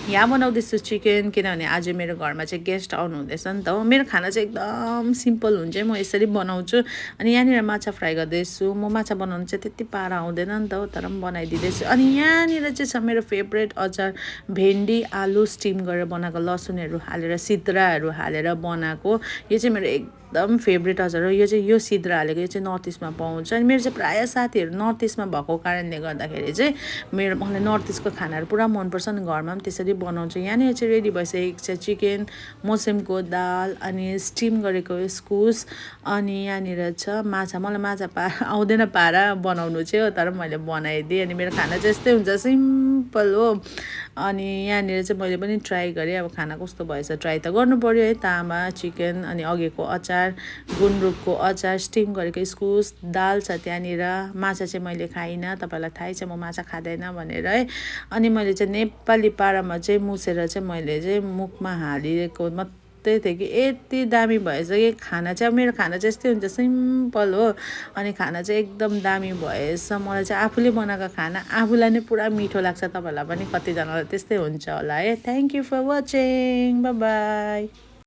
यहाँ बनाउँदैछु चिकन किनभने आज मेरो घरमा चाहिँ गेस्ट आउनुहुँदैछ नि त हो। मेरो खाना चाहिँ एकदम सिम्पल हुन्छ, म यसरी बनाउँछु। अनि यहाँनिर माछा फ्राई गर्दैछु। म माछा बनाउनु चाहिँ त्यति पारा आउँदैन नि त हो, तर पनि बनाइदिँदैछु। अनि यहाँनिर चाहिँ छ मेरो फेभरेट अचार, भेन्डी आलु स्टिम गरेर बनाएको, लसुनहरू हालेर सिद्राहरू हालेर बनाएको। यो चाहिँ मेरो एकदम फेभरेट अचार हो। यो सिद्रा हालेको यो चाहिँ नर्थ इस्टमा पाउँछ। अनि मेरो चाहिँ प्रायः साथीहरू नर्थ इस्टमा भएको कारणले गर्दाखेरि चाहिँ मलाई नर्थ इस्टको खानाहरू पुरा मनपर्छ। अनि घरमा पनि त्यसरी बनाउँछु। यहाँनिर चाहिँ रेडी भइसकेको छ चिकन, मस्यामको दाल, अनि स्टिम गरेको इस्कुस, अनि यहाँनिर छ माछा। मलाई माछा आउँदैन पारा बनाउनु चाहिँ हो, तर मैले बनाइदिएँ। अनि मेरो खाना चाहिँ यस्तै हुन्छ, सिम्पल हो। अनि यहाँनिर चाहिँ मैले पनि ट्राई गरेँ, अब खाना कस्तो भएछ ट्राई त गर्नु पऱ्यो है। तामा, चिकन, अनि अघिको अचार, गुन्द्रुकको अचार, स्टिम गरेको इस्कुस, दाल छ त्यहाँनिर। माछा चाहिँ मैले खाइनँ, तपाईँलाई थाहै छ म माछा खाँदैन भनेर है। अनि मैले चाहिँ नेपाली पारामा चाहिँ मुछेर चाहिँ मैले चाहिँ मुखमा हालिएको मात्रै थिएँ कि यति दामी भएछ कि खाना चाहिँ। अब मेरो खाना चाहिँ यस्तै हुन्छ, सिम्पल हो। अनि खाना चाहिँ एकदम दामी भएछ। मलाई चाहिँ आफूले बनाएको खाना आफूलाई नै पुरा मिठो लाग्छ। तपाईँहरूलाई पनि कतिजनालाई त्यस्तै हुन्छ होला है। Thank you for watching, bye by.